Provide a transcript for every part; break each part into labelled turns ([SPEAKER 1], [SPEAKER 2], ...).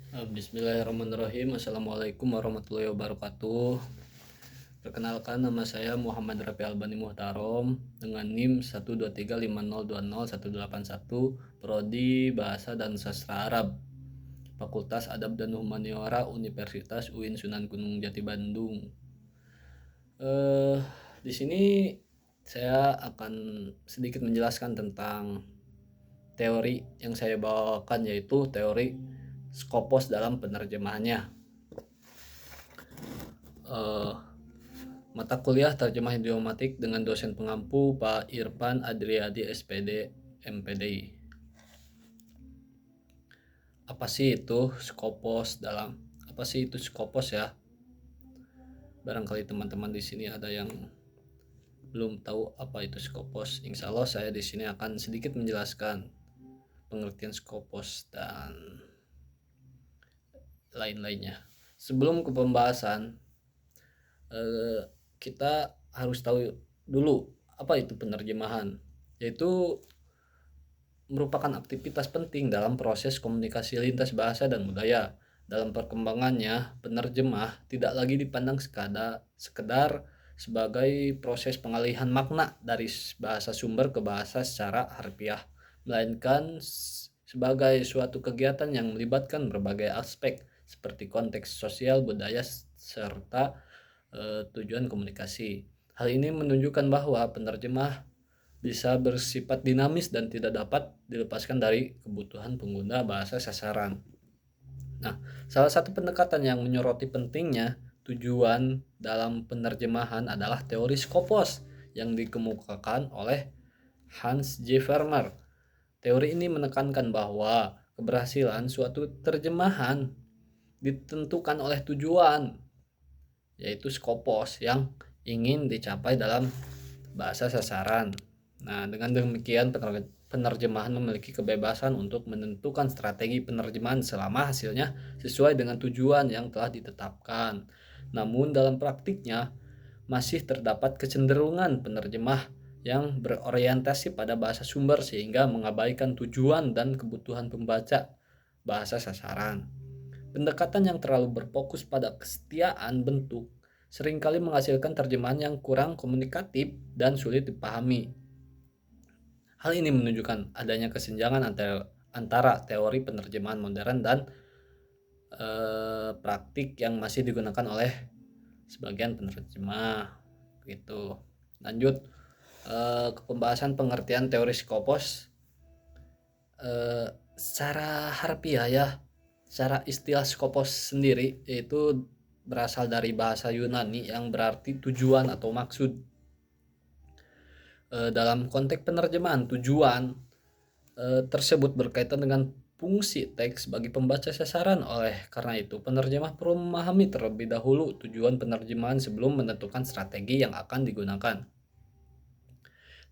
[SPEAKER 1] Bismillahirrahmanirrahim. Assalamualaikum warahmatullahi wabarakatuh. Perkenalkan, nama saya Muhammad Rafi Albani Muhtarom dengan NIM 12350201811, Prodi Bahasa dan Sastra Arab, Fakultas Adab dan Humaniora, Universitas UIN Sunan Gunung Jati Bandung. Di sini saya akan sedikit menjelaskan tentang teori yang saya bawakan, yaitu teori Skopos dalam penerjemahannya. Mata kuliah terjemah idiomatik dengan dosen pengampu Pak Irfan Adriadi SPD MPDI. Apa sih itu Skopos ya? Barangkali teman-teman di sini ada yang belum tahu apa itu Skopos. Insya Allah saya di sini akan sedikit menjelaskan pengertian Skopos dan lain-lainnya. Sebelum ke pembahasan, kita harus tahu dulu apa itu penerjemahan, yaitu merupakan aktivitas penting dalam proses komunikasi lintas bahasa dan budaya. Dalam perkembangannya, penerjemah tidak lagi dipandang sekedar sebagai proses pengalihan makna dari bahasa sumber ke bahasa secara harfiah, melainkan sebagai suatu kegiatan yang melibatkan berbagai aspek seperti konteks sosial, budaya, serta tujuan komunikasi. Hal ini menunjukkan bahwa penerjemah bisa bersifat dinamis dan tidak dapat dilepaskan dari kebutuhan pengguna bahasa sasaran. Nah, salah satu pendekatan yang menyoroti pentingnya tujuan dalam penerjemahan adalah teori Skopos yang dikemukakan oleh Hans J. Vermeer. Teori ini menekankan bahwa keberhasilan suatu terjemahan ditentukan oleh tujuan, yaitu Skopos yang ingin dicapai dalam bahasa sasaran. Nah, dengan demikian penerjemahan memiliki kebebasan untuk menentukan strategi penerjemahan selama hasilnya sesuai dengan tujuan yang telah ditetapkan. Namun dalam praktiknya masih terdapat kecenderungan penerjemah yang berorientasi pada bahasa sumber sehingga mengabaikan tujuan dan kebutuhan pembaca bahasa sasaran. Pendekatan yang terlalu berfokus pada kesetiaan bentuk seringkali menghasilkan terjemahan yang kurang komunikatif dan sulit dipahami. Hal ini menunjukkan adanya kesenjangan antara teori penerjemahan modern dan praktik yang masih digunakan oleh sebagian penerjemah gitu. Lanjut ke pembahasan pengertian teori Skopos secara harfiah ya. Secara istilah Skopos sendiri yaitu berasal dari bahasa Yunani yang berarti tujuan atau maksud. Dalam konteks penerjemahan, tujuan tersebut berkaitan dengan fungsi teks bagi pembaca sasaran. Oleh karena itu, penerjemah perlu memahami terlebih dahulu tujuan penerjemahan sebelum menentukan strategi yang akan digunakan.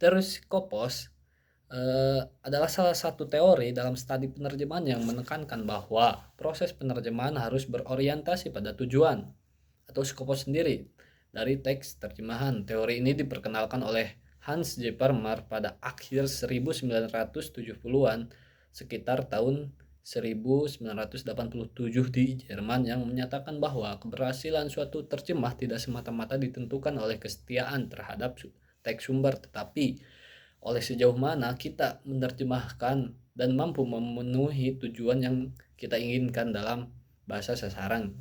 [SPEAKER 1] Teori Skopos adalah salah satu teori dalam studi penerjemahan yang menekankan bahwa proses penerjemahan harus berorientasi pada tujuan atau Skopos sendiri dari teks terjemahan. Teori ini diperkenalkan oleh Hans J. Vermeer pada akhir 1970-an, sekitar tahun 1987 di Jerman, yang menyatakan bahwa keberhasilan suatu terjemah tidak semata-mata ditentukan oleh kesetiaan terhadap teks sumber, tetapi oleh sejauh mana kita menerjemahkan dan mampu memenuhi tujuan yang kita inginkan dalam bahasa sasaran.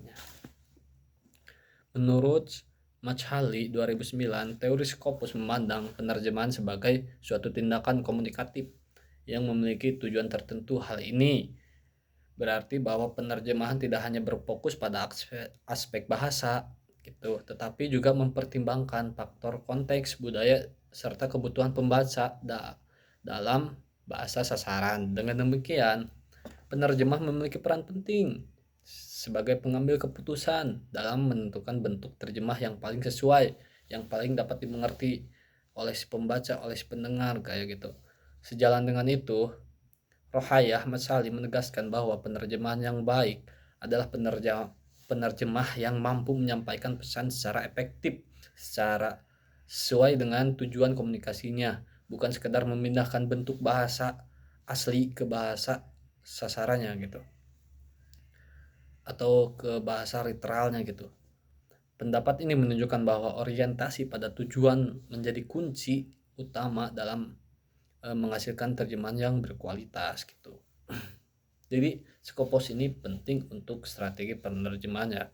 [SPEAKER 1] Menurut Machali 2009, teori Skopos memandang penerjemahan sebagai suatu tindakan komunikatif yang memiliki tujuan tertentu. Hal ini berarti bahwa penerjemahan tidak hanya berfokus pada aspek bahasa gitu, tetapi juga mempertimbangkan faktor konteks, budaya, serta kebutuhan pembaca dalam bahasa sasaran. Dengan demikian, penerjemah memiliki peran penting sebagai pengambil keputusan dalam menentukan bentuk terjemah yang paling sesuai, yang paling dapat dimengerti oleh si pembaca, oleh si pendengar, kayak gitu. Sejalan dengan itu, Rohayah Masali menegaskan bahwa penerjemahan yang baik adalah penerjemah yang mampu menyampaikan pesan secara efektif, secara sesuai dengan tujuan komunikasinya, bukan sekedar memindahkan bentuk bahasa asli ke bahasa sasarannya gitu. atau ke bahasa literalnya gitu. Pendapat ini menunjukkan bahwa orientasi pada tujuan menjadi kunci utama dalam menghasilkan terjemahan yang berkualitas gitu. Jadi Skopos ini penting untuk strategi penerjemahan ya.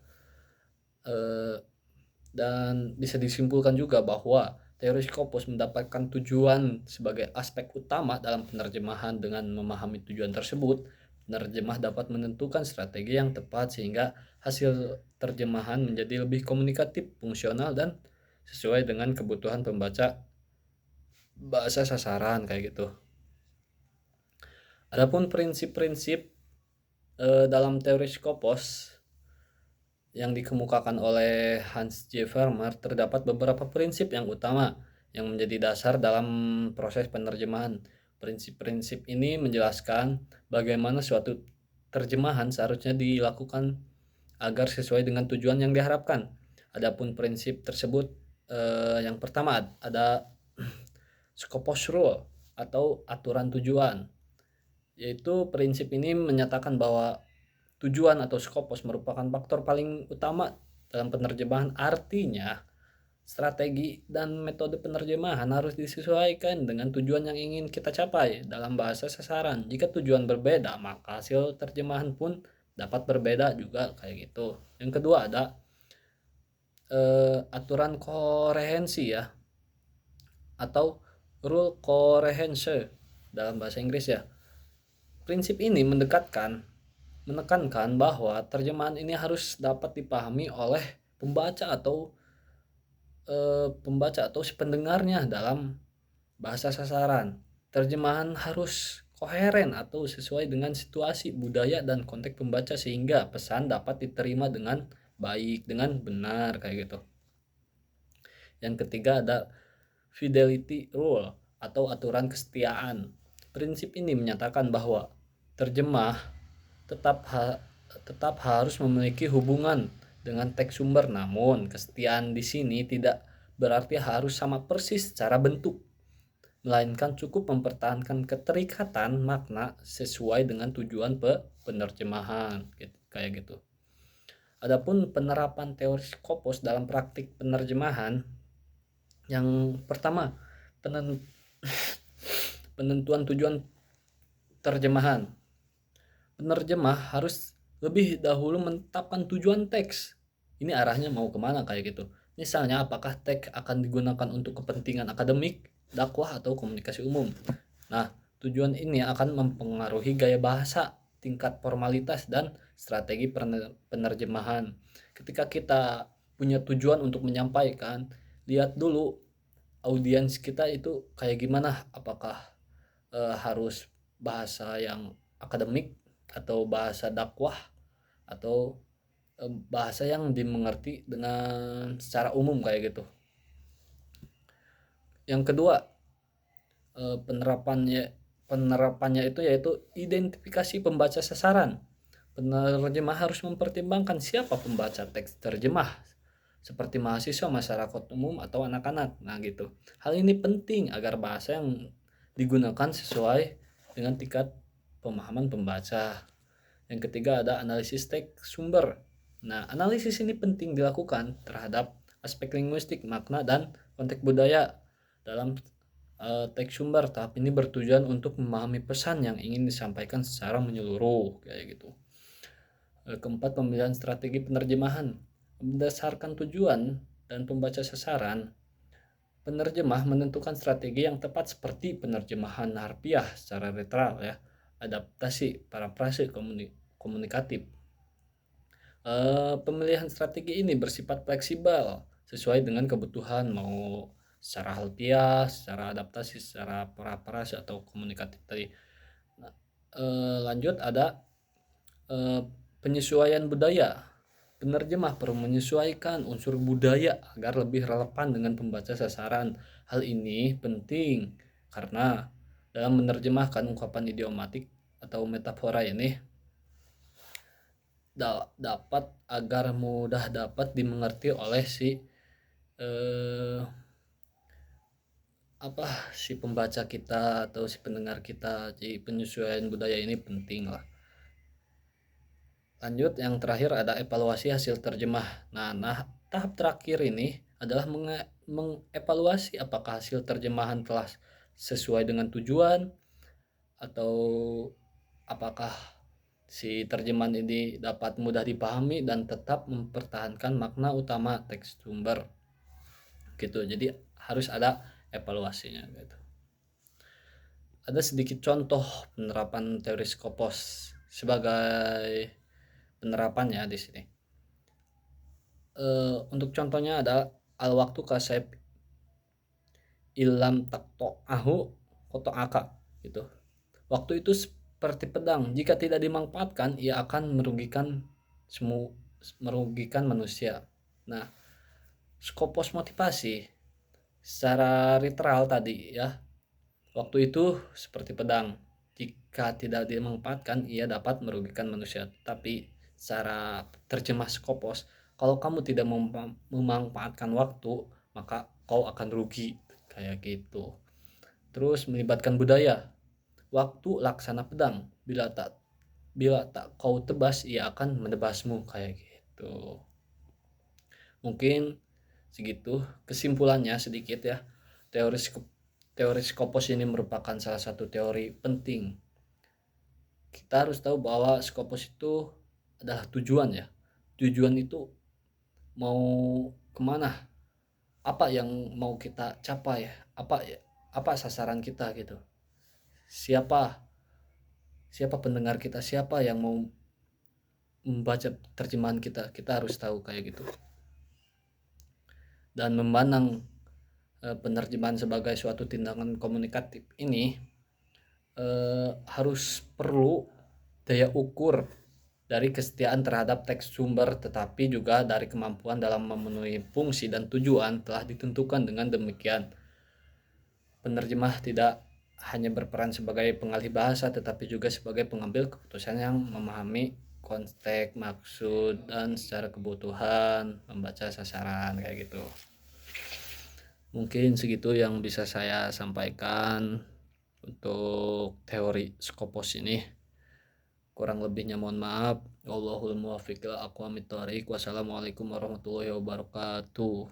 [SPEAKER 1] Dan bisa disimpulkan juga bahwa teori Skopos mendapatkan tujuan sebagai aspek utama dalam penerjemahan. Dengan memahami tujuan tersebut, penerjemah dapat menentukan strategi yang tepat sehingga hasil terjemahan menjadi lebih komunikatif, fungsional, dan sesuai dengan kebutuhan pembaca bahasa sasaran kayak gitu. Adapun prinsip-prinsip dalam teori Skopos yang dikemukakan oleh Hans J. Vermeer, terdapat beberapa prinsip yang utama yang menjadi dasar dalam proses penerjemahan. Prinsip-prinsip ini menjelaskan bagaimana suatu terjemahan seharusnya dilakukan agar sesuai dengan tujuan yang diharapkan. Adapun prinsip tersebut, yang pertama ada Scopus Rule atau aturan tujuan, yaitu prinsip ini menyatakan bahwa tujuan atau skopos merupakan faktor paling utama dalam penerjemahan. Artinya, strategi dan metode penerjemahan harus disesuaikan dengan tujuan yang ingin kita capai dalam bahasa sasaran. Jika tujuan berbeda, maka hasil terjemahan pun dapat berbeda juga kayak gitu. Yang kedua ada aturan koherensi ya, atau rule coherence dalam bahasa Inggris ya. Prinsip ini menekankan bahwa terjemahan ini harus dapat dipahami oleh pembaca atau si pendengarnya dalam bahasa sasaran. Terjemahan harus koheren atau sesuai dengan situasi, budaya, dan konteks pembaca sehingga pesan dapat diterima dengan baik, dengan benar kayak gitu. Yang ketiga ada fidelity rule atau aturan kesetiaan. Prinsip ini menyatakan bahwa terjemah tetap tetap harus memiliki hubungan dengan teks sumber, namun kesetiaan di sini tidak berarti harus sama persis secara bentuk, melainkan cukup mempertahankan keterikatan makna sesuai dengan tujuan penerjemahan gitu, kayak gitu. Adapun penerapan teori Skopos dalam praktik penerjemahan, yang pertama, penentuan tujuan terjemahan. Penerjemah harus lebih dahulu menetapkan tujuan teks. Ini arahnya mau kemana kayak gitu. Misalnya apakah teks akan digunakan untuk kepentingan akademik, dakwah, atau komunikasi umum. Nah, tujuan ini akan mempengaruhi gaya bahasa, tingkat formalitas, dan strategi penerjemahan. Ketika kita punya tujuan untuk menyampaikan, lihat dulu audiens kita itu kayak gimana. Apakah harus bahasa yang akademik atau bahasa dakwah atau bahasa yang dimengerti dengan secara umum kayak gitu. Yang kedua, penerapannya itu yaitu identifikasi pembaca sasaran. Penerjemah harus mempertimbangkan siapa pembaca teks terjemah, seperti mahasiswa, masyarakat umum, atau anak-anak. Nah gitu. Hal ini penting agar bahasa yang digunakan sesuai dengan tingkat pemahaman pembaca. Yang ketiga ada analisis teks sumber. Nah, analisis ini penting dilakukan terhadap aspek linguistik, makna, dan konteks budaya dalam teks sumber. Tahap ini bertujuan untuk memahami pesan yang ingin disampaikan secara menyeluruh kayak gitu. Keempat, pemilihan strategi penerjemahan. Berdasarkan tujuan dan pembaca sasaran, penerjemah menentukan strategi yang tepat seperti penerjemahan harfiah secara literal ya, adaptasi, parafrase komunikatif. Pemilihan strategi ini bersifat fleksibel sesuai dengan kebutuhan, mau secara harfiah, secara adaptasi, secara parafrase atau komunikatif tadi. Nah, lanjut ada penyesuaian budaya. Penerjemah perlu menyesuaikan unsur budaya agar lebih relevan dengan pembaca sasaran. Hal ini penting karena dalam menerjemahkan ungkapan idiomatik atau metafora ini dapat agar mudah dapat dimengerti oleh si pembaca kita atau si pendengar kita. Jadi penyesuaian budaya ini penting lah. Lanjut, yang terakhir ada evaluasi hasil terjemah. Nah, tahap terakhir ini adalah mengevaluasi apakah hasil terjemahan telah sesuai dengan tujuan, atau apakah si terjemahan ini dapat mudah dipahami dan tetap mempertahankan makna utama teks sumber gitu. Jadi harus ada evaluasinya gitu. Ada sedikit contoh penerapan teori Skopos sebagai penerapannya di sini. Untuk contohnya ada al waktu kasep ilam takto ahu koto aka gitu. Waktu itu seperti pedang, jika tidak dimanfaatkan ia akan merugikan manusia. Nah, Skopos motivasi secara literal tadi ya, waktu itu seperti pedang, jika tidak dimanfaatkan ia dapat merugikan manusia. Tapi secara terjemah Skopos, kalau kamu tidak memanfaatkan waktu maka kau akan rugi, kayak gitu. Terus melibatkan budaya, waktu laksana pedang, bila tak kau tebas ia akan menebasmu, kayak gitu. Mungkin segitu kesimpulannya sedikit ya. Teori Skopos ini merupakan salah satu teori penting. Kita harus tahu bahwa Skopos itu adalah tujuan ya. Tujuan itu mau kemana? Apa yang mau kita capai? Apa sasaran kita gitu? Siapa siapa pendengar kita? Siapa yang mau membaca terjemahan kita? Kita harus tahu kayak gitu. Dan memandang penerjemahan sebagai suatu tindakan komunikatif ini harus perlu daya ukur dari kesetiaan terhadap teks sumber, tetapi juga dari kemampuan dalam memenuhi fungsi dan tujuan telah ditentukan. Dengan demikian, penerjemah tidak hanya berperan sebagai pengalih bahasa, tetapi juga sebagai pengambil keputusan yang memahami konteks, maksud, dan secara kebutuhan membaca sasaran, kayak gitu. Mungkin segitu yang bisa saya sampaikan untuk teori Skopos ini. Kurang lebihnya mohon maaf. Wallahul muwaffiq ila aqwamit thoriq. Wassalamualaikum warahmatullahi wabarakatuh.